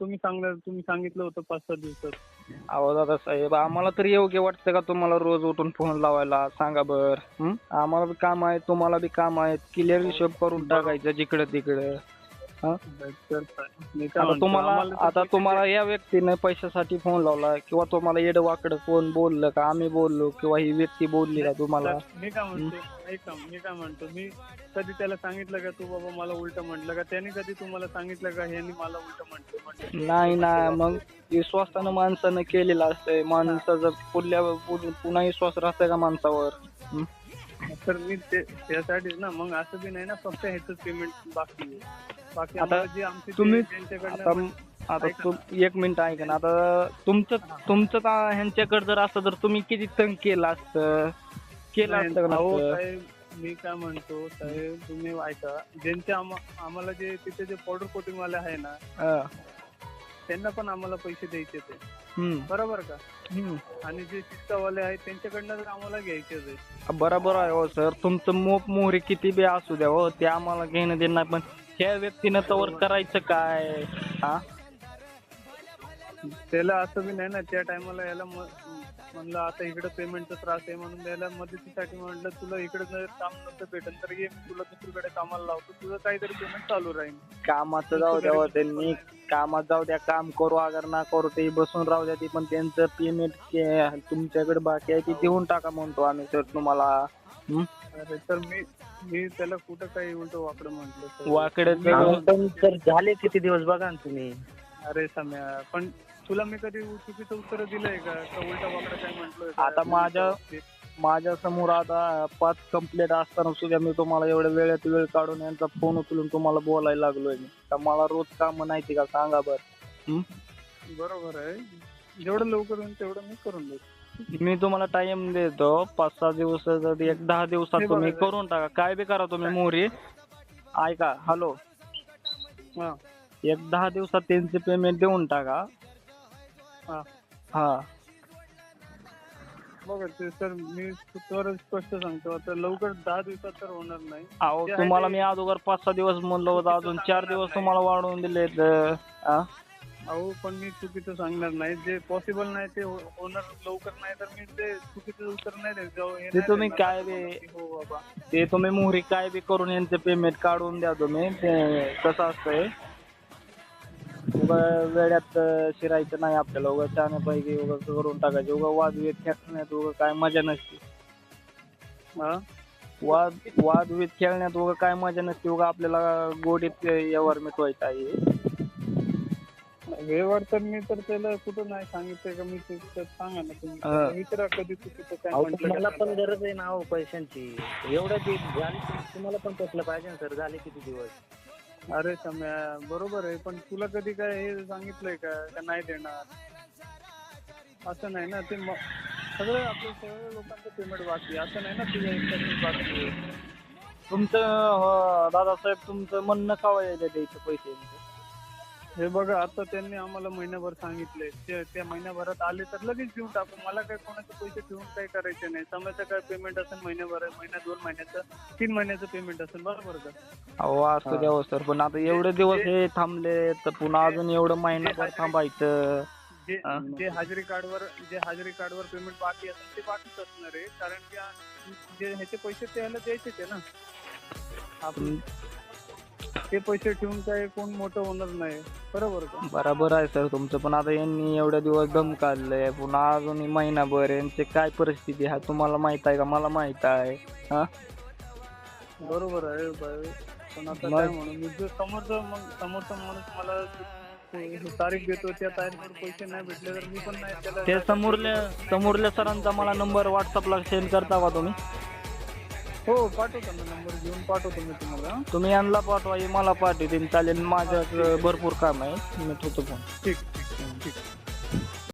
तुम्ही सांगितलं होतं 5-6 दिवसात. अहो दादासाहेब, आम्हाला तरी योग्य वाटतं का तुम्हाला रोज उठून फोन लावायला? सांगा बर. आम्हाला बी काम आहे, तुम्हाला बी काम आहे. क्लिअर हिशोब करून टाकायचं जिकडं तिकडं. हा? तर मी काय म्हणतो, आम्हाला तर आता तुम्हाला या व्यक्तीने पैशासाठी फोन लावला किंवा तुम्हाला येडवाकडं कोण बोललं का? आम्ही बोललो किंवा ही व्यक्ती बोलली का तुम्हाला? मी काय म्हणतो, मी कधी त्याला सांगितलं का तू बाबा मला उलट म्हटलं का? त्याने कधी तुम्हाला सांगितलं का ह्यांनी मला उलट म्हटलं? नाही ना, मग विश्वासानं माणसानं केलेलं असतंय. माणसाचं पुन्हा विश्वास राहतोय का माणसावर? तर मी त्यासाठीच ना, मग असं बी नाही ना फक्त ह्याच पेमेंट बाकी आहे. बाकी आता आम्हाला जे आमचे तुम्ही त्यांच्याकडनं आता एक मिनिट ऐका ना. आता तुमचं ह्यांच्याकडे जर असतं तर तुम्ही किती तंग केलं असतं का अहो नसतं? साहेब, मी काय म्हणतो साहेब, तुम्ही ऐका, ज्यांचे आम्हाला जे तिथे जे पावडर कोटिंग वाले आहे ना, त्यांना पण आम्हाला पैसे द्यायचे ते, बरोबर का? आणि जे शिक्कावाले आहेत त्यांच्याकडनं तर आम्हाला घ्यायचेच आहे. बरोबर आहे हो सर. तुमचं मोहरी किती बी असू द्या हो, ते आम्हाला घेणं देणं नाही. पण ह्या व्यक्तीनं तवर करायचं काय? हा, त्याला असं बी नाही ना, त्या टायमाला याला म्हणलं आता इकडे पेमेंटचा त्रास आहे म्हणून त्याला मदतीसाठी म्हणलं तुला इकडे जर काम नसतं भेटन तर ये, मी तुला दुसरीकडे कामाला लावतो, तुझं काहीतरी पेमेंट चालू राहील. कामाचं जाऊ द्या हो, त्यांनी कामात जाऊ द्या, काम करू अगर ना करू ते बसून राहू द्या. ती पण त्यांचं पेमेंट तुमच्याकडे बाकी आहे ती देऊन टाका म्हणतो आम्ही सर तुम्हाला. अरे तर मी त्याला कुठं काही उलट वाकडं म्हटलं? वाकडं तर झाले किती दिवस बघा ना तुम्ही. अरे सम्या, पण तुला मी कधी चुकीचं उत्तर दिलंय का उलटा वाकडं काय म्हटलोय? आता माझ्या समोर आता 5 कंप्लेंट असताना सुद्धा मी तुम्हाला एवढ्या वेळात वेळ काढून यांचा फोन उचलून तुम्हाला बोलायला लागलोय. तर मला रोज काम नाही का? सांगा बरं. बरोबर आहे, जेवढं लवकर होईल तेवढं मी करून देतो. मी तुम्हाला टाइम देतो 5-6 दिवस, 10 दिवसात तुम्ही करून टाका. काय बी करा तुम्ही मोहरी. ऐका, हॅलो, हा 10 दिवसात त्यांचे पेमेंट देऊन टाका. हा बघा ते सर, मी तर स्पष्ट सांगतो, आता लवकर 10 दिवसात तर होणार नाही. अहो तुम्हाला मी अगोदर 5-6 दिवस म्हणलं होतं, अजून 4 दिवस तुम्हाला वाढवून दिलेत. अहो पण मी चुकीचं सांगणार नाही, जे पॉसिबल नाही ते होणार लवकर नाही तर मी ते चुकीचं उत्तर नाही देत. ते तुम्ही काय बी हो बाबा, ते तुम्ही मोहरी काय बी करून यांचं पेमेंट काढून द्या तुम्ही. ते कसं असतंय, वेड्यात शिरायचं नाही आपल्याला. उगा छानपैकी उगा करून टाकायचे. उगा वादविवाद खेळण्यात उगा काय मजा नसते. वादविवाद खेळण्यात उगा काय मजा नसते. उगा आपल्याला गोडीत व्यवहार मिटवायचा आहे. व्यवहार तर मी तर त्याला कुठं नाही सांगितलंय का? मी सांगा ना तुम्ही, विचारा कधी चुकीचं काय म्हटलं. मला पण गरज आहे ना पैशांची. एवढं दिवस झाले तुम्हाला पण कसलं पाहिजे ना सर. झाले किती दिवस? अरे सम्या, बरोबर आहे, पण तुला कधी काय हे सांगितलंय का नाही देणार? असं नाही ना, ते सगळ्या लोकांचं पेमेंट बाकी, असं नाही ना तुझ्या एकट्याचं बाकी आहे. तुमचं दादासाहेब, तुमचं म्हणणं का यायला द्यायचं पैसे? हे बघा, आता त्यांनी आम्हाला महिनाभर सांगितले, त्या महिन्याभरात आले तर लगेच देऊन टाकू. मला काय कोणाचे पैसे ठेवून काय करायचे नाही. समजा काय पेमेंट असेल महिन्याभर, 2 महिन्याचं, 3 महिन्याचं पेमेंट असेल, बरोबर का? अहो असं द्यावं सर, पण आता एवढे दिवस हे थांबले तर पुन्हा अजून एवढं महिनाभर थांबायचं. जे हाजरी कार्डवर पेमेंट बाकी असेल ते बाकीच असणार आहे, कारण की जे ह्याचे पैसे त्याला द्यायचेच आहे ना. आपण ते पैसे ठेवून काय कोण मोठं होणार नाही, बरोबर का? बरोबर आहे सर तुमचं, पण आता यांनी एवढ्या दिवस दम काढलंय, पुन्हा अजून महिनाभर यांची काय परिस्थिती आहे तुम्हाला माहित आहे का? मला माहित आहे. बरोबर आहे बाई, पण आता काय म्हणून मी जो समोरचा माणूस मला तारीख देतो, त्या तारीखवर पैसे नाही भेटले तर मी पण नाही त्याला. ते समोरल्या सरांचा मला नंबर व्हॉट्सअपला सेंड करता का तुम्ही? हो पाठवतो ना, नंबर घेऊन पाठवतो मी तुम्हाला. तुम्ही यांना पाठवा, मला पाठवते चालेल. माझ्याकडे भरपूर काम आहे, मी ठेवतो फोन. ठीक.